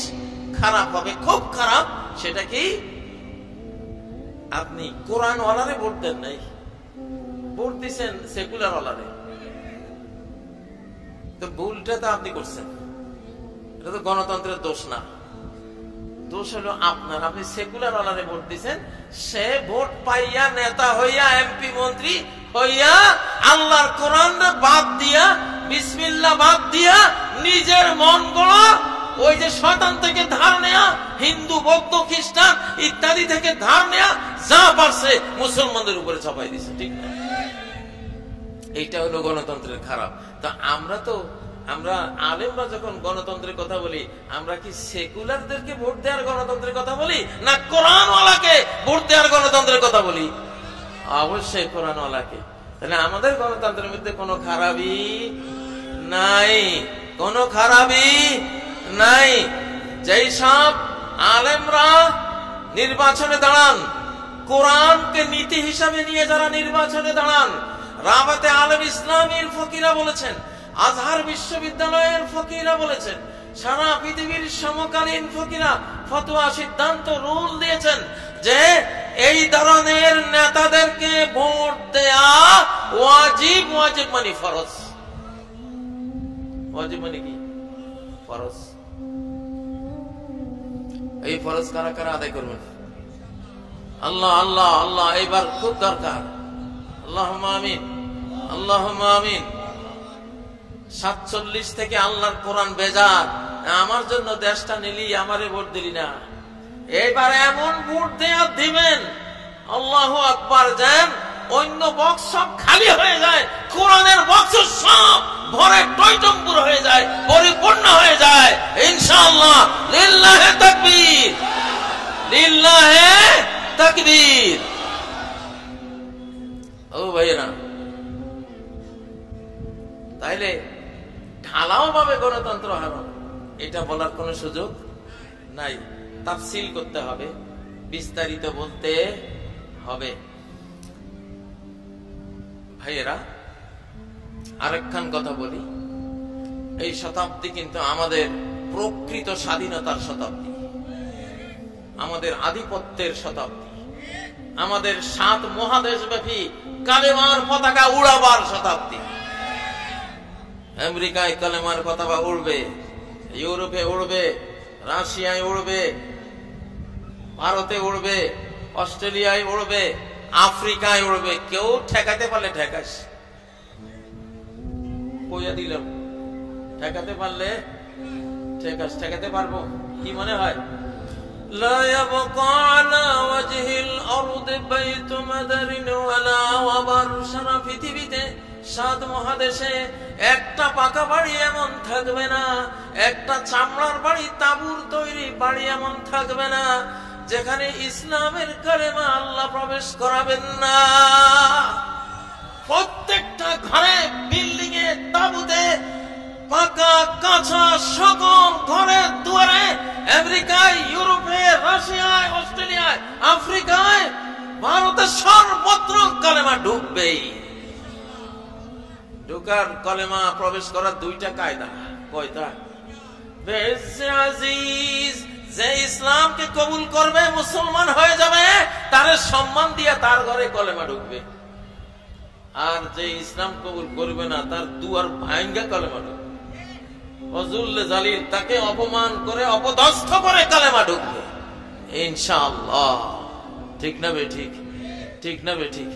খারাপ হবে, খুব খারাপ, সেটা কি? আপনি কোরআন ওয়ালারে ভোট দেন নাই, ভোট দিচ্ছেন সেকুলার ওয়ালারে। তো ভুলটা তো আপনি করছেন, এটা তো গণতন্ত্রের দোষ না, দোষ হলো আপনার। আপনি সেকুলার ওয়ালারে ভোট দিচ্ছেন, সে ভোট পাইয়া নেতা হইয়া এমপি মন্ত্রী হইয়া আল্লাহর কোরআন বাদ দিয়া, বিসমিল্লাহ বাদ দিয়া, নিজের মন গড়া ওই যে শয়তান থেকে ধার নেয়া, হিন্দু বৌদ্ধ খ্রিস্টান ইত্যাদি থেকে ধার নেয়া, যা পারছে মুসলমানদের উপরে চাপাই দিছে, ঠিক না? এইটা হলো গণতন্ত্রের খারাপ। তা আমরা আলেমরা যখন গণতন্ত্রের কথা বলি, আমরা কি সেকুলারদেরকে ভোট দেওয়ার গণতন্ত্রের কথা বলি, না কোরআনওয়ালাকে ভোট দেওয়ার গণতন্ত্রের কথা বলি? অবশ্যই কোরআনওয়ালাকে। তাহলে আমাদের গণতন্ত্রের মধ্যে কোনো খারাপই নাই, কোনো খারাপই নাই। যেই সব আলেমরা নির্বাচনে দাঁড়ান, কোরআনকে নীতি হিসাবে নিয়ে যারা নির্বাচনে দাঁড়ান, রাবাতে আলেম ইসলামীর ফকিরা বলেছেন, আজহার বিশ্ববিদ্যালয়ের ফকিরা বলেছেন, সারা পৃথিবীর সমকালীন ফকিরা ফতোয়া সিদ্ধান্ত রুল দিয়েছেন যে এই ধরনের নেতাদেরকে ভোট দেয়া ওয়াজিব। ওয়াজিব মানে ফরজ। ওয়াজিব মানে কি? ফরজ। এই ফরজ কারা কারা আদায় করবেন? আল্লাহ আল্লাহ আল্লাহ, এইবার খুব দরকার। আল্লাহুম্মা আমিন, আল্লাহুম্মা আমিন। 47 থেকে আল্লাহর কোরআন বেজার, আমার জন্য দেশটা নিলি, আমারে ভোট দিলি না। এইবার এমন ভোট দেয়া দিবেন আল্লাহু আকবার, যেন অন্য বক্স সব খালি হয়ে যায়, কোরআনের বক্স সব ভরে টইটম্বুর হয়ে যায়, পরিপূর্ণ হয়ে যায় ইনশাআল্লাহ। লিল্লাহে তাকবীর, লিল্লাহে তাকবীর। ও ভাইরা, তাইলে ঢালাও ভাবে গণতন্ত্র হারাম, এটা বলার কোন সুযোগ নাই। তাফসিল করতে হবে, বিস্তারিত বলতে হবে। ভাইয়েরা, আরেকখান কথা বলি, এই শতাব্দী কিন্তু আমাদের প্রকৃত স্বাধীনতার শতাব্দী, আমাদের আধিপত্যের শতাব্দী, আমাদের 7 মহাদেশ ব্যাপী কালেমার পতাকা উড়াবার শতাব্দী। আমেরিকায় কালেমার পতাকা উড়বে, ইউরোপে উড়বে, রাশিয়ায় উড়বে, ভারতে উড়বে, অস্ট্রেলিয়ায় উড়বে, আফ্রিকায় উড়বে। কেউ ঠেকাতে পারলে ঠেকাস, কইয়া দিলাম, ঠেকাতে পারলে ঠেকাস। ঠেকাতে পারবো কি মনে হয়? লা ইয়াবকা আলা ওয়াজহিল আরদি বাইতু মাদারিন ওয়ালা ওয়াবার। সারা পৃথিবীতে 7 মহাদেশে একটা পাকা বাড়ি এমন থাকবে না, একটা চামড়ার বাড়ি, তাঁবুর তৈরি বাড়ি এমন থাকবে না যেখানে ইসলামের কালেমা আল্লাহ প্রবেশ করাবেন না। প্রত্যেকটা ঘরে, বিল্ডিং এ, তাঁবুতে, পাকা কাঁচা সকল ঘরে দুয়ারে, আমেরিকায়, ইউরোপে, রাশিয়ায়, অস্ট্রেলিয়ায়, আফ্রিকায়, ভারতে সর্বত্র কালেমা ঢুকবেই। ঢুকার, কলেমা প্রবেশ করার 2টা কায়দা। কয়টা? আজিজ, যে ইসলামকে কবুল করবে, মুসলমান হয়ে যাবে, তার সম্মান দিয়ে তার ঘরে কলেমা ঢুকবে। আর যে ইসলাম কবুল করবে না, তার দুয়ার ভাঙ্গা কলেমা ঢুকবে। ফজুল্লে জালিল, তাকে অপমান করে, অপদস্থ করে কলেমা ঢুকবে ইনশাআল্লাহ। ঠিক না বে ঠিক? ঠিক না বে ঠিক?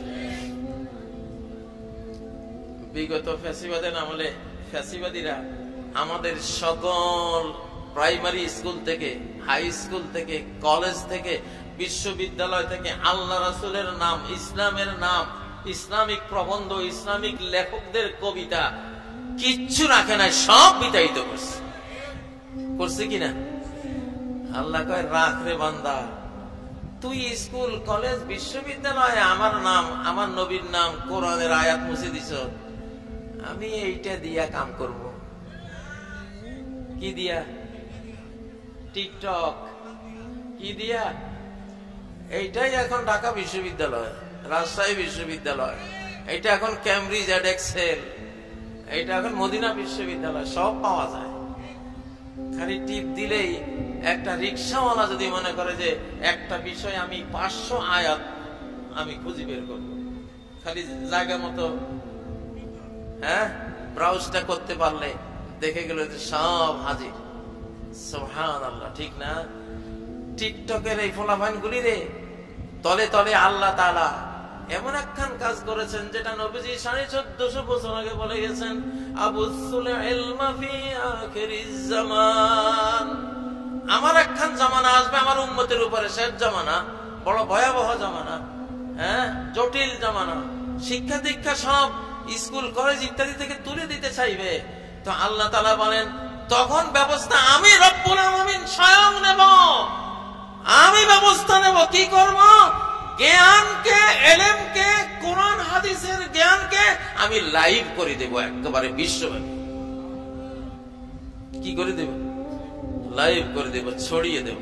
বিগত ফ্যাসিবাদের আমলে ফ্যাসিবাদীরা আমাদের সকল প্রাইমারি স্কুল থেকে, হাই স্কুল থেকে, কলেজ থেকে, বিশ্ববিদ্যালয় থেকে আল্লাহ রাসূলের নাম, ইসলামের নাম, ইসলামিক প্রবন্ধ, ইসলামিক লেখকদের কবিতা কিচ্ছু রাখে নাই, সব বিতাড়িত করছে। করছে কিনা? আল্লাহ কয়, রাখ রে বান্দা, তুই স্কুল, কলেজ, বিশ্ববিদ্যালয়ে আমার নাম, আমার নবীর নাম, কোরআনের আয়াত মুছে দিছ, আমি এইটা দিয়া কাম করব। কি দিয়া? টিকটক। কি দিয়া? এইটাই এখন ঢাকা বিশ্ববিদ্যালয়, রাজশাহী বিশ্ববিদ্যালয়, এটা এখন ক্যামব্রিজ এডেক্সেল, এটা এখন মদিনা বিশ্ববিদ্যালয়, সব পাওয়া যায়। খালি টিপ দিলেই একটা রিক্সাওয়ালা যদি মনে করে যে একটা বিষয় আমি 500 আয়াত আমি খুঁজে বের করব, খালি জায়গা মতো ব্রাউজটা করতে পারলে দেখে গেল যে সব হাজির। সুবহানাল্লাহ, ঠিক না? টিকটকের এই ফলাফল গুলি রে, তলে তলে আল্লাহ তাআলা এমন একখান কাজ করেছেন যেটা নবীজি 1450 বছর আগে বলে গেছেন, আবুসুল ইলমা ফি আখিরিজ জামান। আমার একখান জামানা আসবে আমার উম্মতের উপরে, শেষ জামানা, বড় ভয়াবহ জামানা, জটিল জামানা। শিক্ষা দীক্ষা সব স্কুল, কলেজ ইত্যাদি থেকে তুলে দিতে চাইবে। তো আল্লাহ তাআলা বলেন, তখন ব্যবস্থা আমি রব্বুল আলামিন স্বয়ং নেব, আমি ব্যবস্থা নেব। কি করব? জ্ঞানকে, এলেমকে, কোরআন হাদিসের জ্ঞানকে আমি লাইভ করে দেব, একেবারে বিশ্বব্যাপী। কি করে দেব? লাইভ করে দেব, ছড়িয়ে দেব।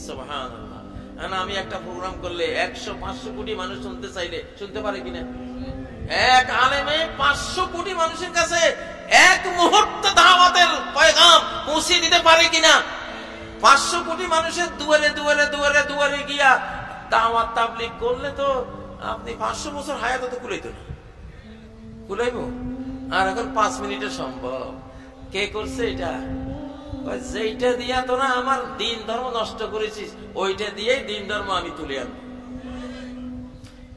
সুবহানাল্লাহ। আমি একটা প্রোগ্রাম করলে 100-500 কোটি মানুষ শুনতে চাইলে শুনতে পারে কিনা? এক আলেমে 500 কোটি মানুষের কাছে এক মুহূর্তে দাওয়াতের পয়গাম পৌঁছে দিতে পারে কিনা? 500 কোটি মানুষের দুয়ারে দুয়ারে দুয়ারে দুয়ারে গিয়া দাওয়াত তাবলীগ করলে তো আপনি 500 বছর হায়াত তো কুলাইতো না, কুলাইব? আর এখন 5 মিনিটে সম্ভব। কে করছে এটা? যেইটা দিয়া তোরা আমার দিন ধর্ম নষ্ট করেছিস, ওইটা দিয়েই দিন ধর্ম আমি তুলে আনবো।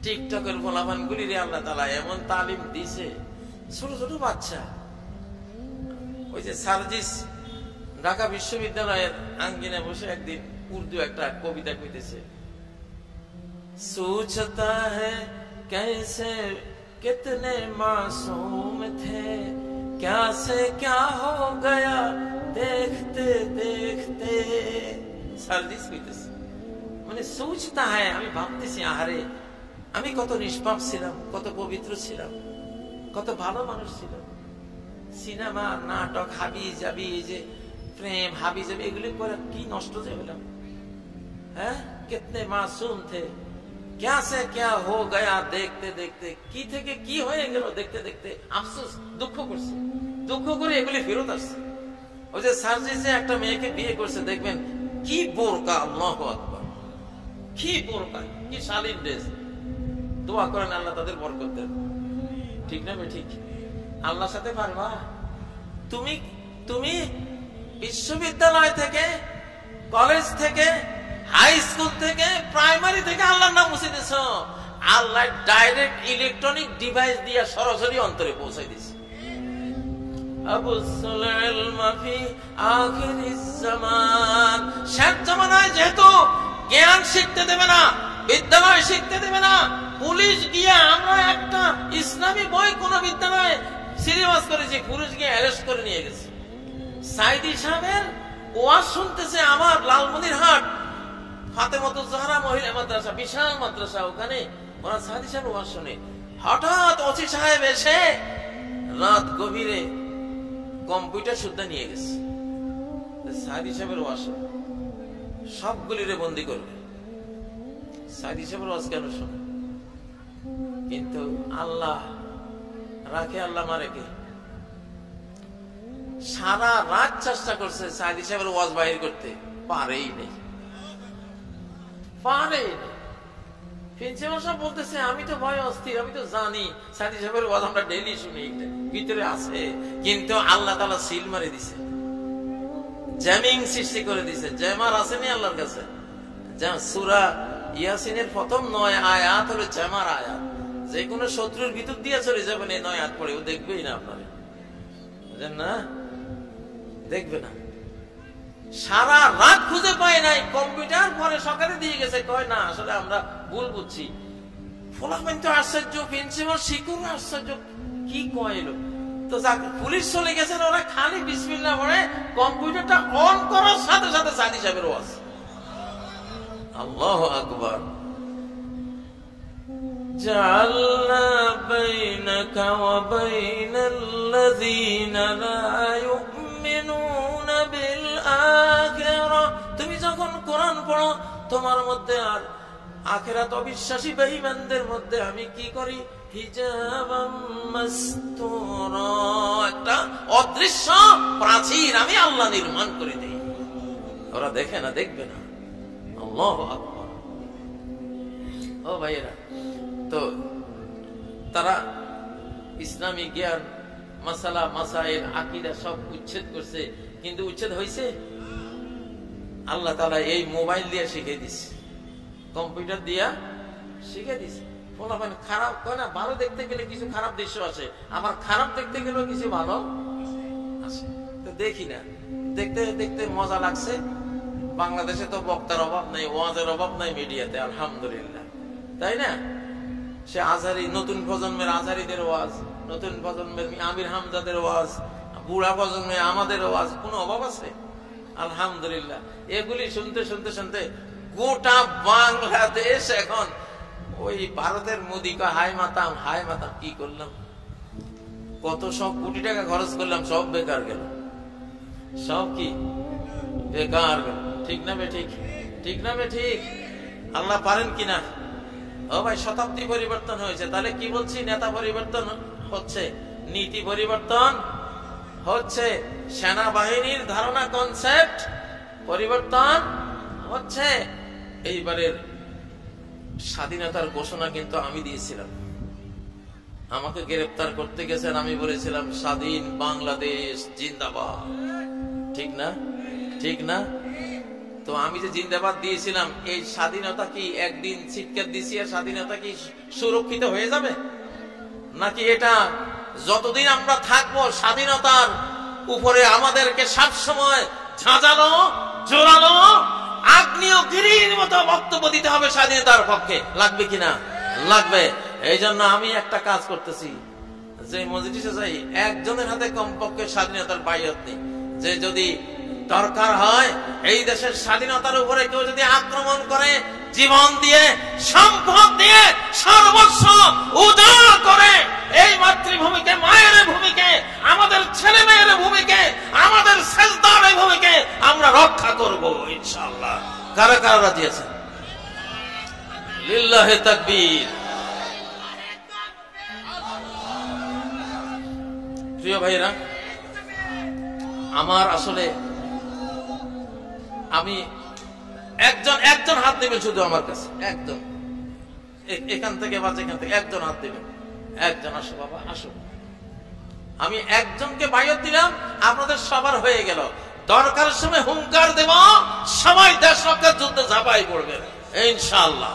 টিকটকের ফলাফান গুলি রে আল্লাহ তাআলা এমন তালিম দিছে, ছোট ছোট বাচ্চা। ওই যে সার্জিস ঢাকা বিশ্ববিদ্যালয়ের আঙ্গিনে বসে একদিন উর্দু একটা কবিতা কইতেছে, সোচতা হ্যায় कैसे कितने मासूम थे, क्या से क्या हो गया देखते देखते। সার্জিস কইতেছে, মানে সোচতা হ্যায়, আমি ভাবতেছি আহারে আমি কত নিষ্পাপ ছিলাম, কত পবিত্র ছিলাম, কত ভালো মানুষ ছিলাম। সিনেমা নাটক হাবি যাবি, এই যে প্রেম হাবি যাবি, এগুলি করে কি নষ্ট যে হলাম। হ্যাঁ, কিতনে মাসুম থে, क्या से क्या हो गया देखते देखते, কি থেকে কি হয়ে গেল দেখতে দেখতে। আফসোস, দুঃখ করছে, দুঃখ করে এগুলি ফেরত আসছে। ওই যে সার্জিসে একটা মেয়েকে বিয়ে করছে, দেখবেন কি বোরকা, আল্লাহু আকবার, কি বোরকা, কি শালীন ড্রেস। দোয়া করেন আল্লাহ তাদের বরকত দেন। ঠিক না বে ঠিক? আল্লাহর সাথে পারবা? তুমি তুমি বিশ্ববিদ্যালয় থেকে, কলেজ থেকে, হাই স্কুল থেকে, প্রাইমারি থেকে আল্লাহর নাম মুছে দিছ। আল্লাহ ডাইরেক্ট ইলেকট্রনিক ডিভাইস দিয়ে সরাসরি অন্তরে পৌঁছাই দিছে। শেষ জামানায় যেহেতু জ্ঞান শিখতে দেবে না, বিদ্যালয় শিখতে দেবে না, পুলিশ গিয়ে, আমরা একটা ইসলামী বই কোন বিদ্যালয়ে সিলেবাস করেছি, পুলিশ গিয়ে অ্যারেস্ট করে নিয়ে গেছে। সাইদি সাহেবের ওয়াজ শুনতেছে আমার লালমনিরহাট ফাতেমাতুজ জাহরা মহিলা মাদ্রাসা, বিশাল মাদ্রাসা, ওখানে ওরা সাইদি সাহেব ওয়াজ শুনে। হঠাৎ ওসি সাহেব এসে রাত গভীরে কম্পিউটার সুদ্ধা নিয়ে গেছে। সাইদি সাহেবের ওয়াজ সবগুলিরে বন্দি করবে। সাইদি সাহেবের ওয়াজ কেন শোনে? কিন্তু আল্লাহ রাখে, আল্লাহ মারে কে? সারা রাত চেষ্টা করছে সাইদি সাহেবের ওয়াজ বাহির করতে, পারেই নেই, পারেই নেই। প্রিন্সিপাল সাহেব বলতেছে, আমি তো ভয় অস্থির, আমি তো জানি সাইদি সাহেবের ওয়াজ আমরা ডেইলি শুনি, ভিতরে আছে, কিন্তু আল্লাহ তাআলা সিল মারে দিছে, জ্যামিং সৃষ্টি করে দিছে। জ্যামার আসেনি আল্লাহর কাছে। সূরা ইয়াসিনের প্রথম 9 আয়াত হলো জ্যামার আয়াত। যে কোনো শত্রুর ভিতর দিয়ে চলে যাবেন এই 9 আয়াত পড়ে, ও দেখবেই না আপনারে, বুঝেন না? দেখবে না। সারা রাত খুঁজে পায় নাই, কম্পিউটার পরে সকালে দিয়ে গেছে, কয় না আসলে আমরা ভুল বুঝছি। ফলাফল তো আশ্চর্য, প্রিন্সিপাল শিকুর আশ্চর্য, কি কয় এলো। তো পুলিশ চলে গেছেন, ওরা খালি বিসমিল্লাহ পড়ে কম্পিউটারটা অন করার সাথে সাথে সাইদি সাহেবের ওয়াজ। আল্লাহু আকবার। জাআলনা বাইনাকা ওয়া বাইনাল্লাযীনা লা ইউমিনুনা বিল আখিরাহ। তুমি যখন কোরআন পড়ো, তোমার মধ্যে আর আখিরাত অবিশ্বাসী বেঈমানদের মধ্যে আমি কি করি? হিজাবাম মাসতুরা, একটা অদৃশ্য প্রাচীর আমি আল্লাহ নির্মাণ করে দেই, ওরা দেখে না, দেখবে না। আল্লাহু আকবার। ও ভাইয়েরা, তো তারা ইসলামী জ্ঞান, মাসালা মাসাইল, আকীদা সব উচ্ছেদ করছে, কিন্তু উচ্ছেদ হয়েছে? আল্লাহ তাআলা এই মোবাইল দিয়ে শিখিয়ে দিচ্ছে, কম্পিউটার দিয়া শিখিয়ে দিচ্ছে। ফলাফল খারাপ কয় না, ভালো দেখতে গেলে কিছু খারাপ দৃশ্য আসে, আবার খারাপ দেখতে গেলেও কিছু ভালো আসে। তো দেখি না, দেখতে দেখতে মজা লাগছে। বাংলাদেশে তো বক্তার অভাব নাই, ওয়াজের অভাব নাই মিডিয়াতে, আলহামদুলিল্লাহ, তাই না? সে আজহারি, নতুন প্রজন্মের আজহারিদের ওয়াজ, নতুন প্রজন্মের আমির হামজাদের ওয়াজ, বুড়া প্রজন্মের আমাদের ওয়াজ, কোনো অভাব আছে? আলহামদুলিল্লাহ। এগুলি শুনতে শুনতে শুনতে গোটা বাংলাদেশ এখন ওই ভারতের মোদি কা হাই মাতাম, হাই মাতাম, কি করলাম, কত সব কোটি টাকা খরচ করলাম, সব বেকার গেল, সব কি বেকার গেল। ঠিক না বে ঠিক? ঠিক না বে ঠিক? আল্লাহ পারেন কিনা? ও ভাই, শতাব্দী পরিবর্তন হয়েছে, তাহলে কি বলছি? নেতা পরিবর্তন হচ্ছে, নীতি পরিবর্তন হচ্ছে সেনাবাহিনীর ধারণা, কনসেপ্ট পরিবর্তন হচ্ছে। এইবারের স্বাধীনতার ঘোষণা কিন্তু আমি দিয়েছিলাম। আমাকে গ্রেফতার করতে গেছেন, আমি বলেছিলাম স্বাধীন বাংলাদেশ জিন্দাবাদ। ঠিক না? ঠিক না? তো আমি যে জিন্দাবাদ দিয়েছিলাম, এই স্বাধীনতা কি একদিন চিৎকার দিছি আর স্বাধীনতা কি সুরক্ষিত হয়ে যাবে? নাকি এটা যতদিন আমরা থাকবো স্বাধীনতার উপরে আমাদেরকে সবসময় ঝাঁঝালো, জোরালো, আগ্নেয়গিরির মতো বক্তব্য দিতে হবে স্বাধীনতার পক্ষে? লাগবে কিনা? লাগবে। এই জন্য আমি একটা কাজ করতেছি, যে মজলিসে যাই একজনের হাতে কমপক্ষে স্বাধীনতার বাইয়ত নেই, যে যদি দরকার হয় এই দেশের স্বাধীনতার উপরে কেউ যদি আক্রমণ করে, জীবন দিয়ে, সম্পদ দিয়ে, সর্বস্ব উজাড় করে এই মাতৃভূমিকে, মায়ের ভূমিকে, আমাদের ছেলে মেয়ের ভূমিকে, আমাদের সেজদার এই ভূমিকে আমরা রক্ষা করব ইনশাআল্লাহ। কারা কারা রাজি আছেন? লিল্লাহি তাকবীর। প্রিয় ভাইরা আমার, আসলে আমি একজন হাত দেবেন শুধু আমার কাছে, একজন, এখান থেকে বা যেখান থেকে একজন হাত দেবেন, একজন। আসো বাবা, আসো। আমি একজনকে বায়ত দিলাম, আপনাদের সবার হয়ে গেল। দরকারের সময় হুঙ্কার দেব, সবাই দেশ রক্ষার যুদ্ধে ঝাঁপাই পড়বেন ইনশাআল্লাহ।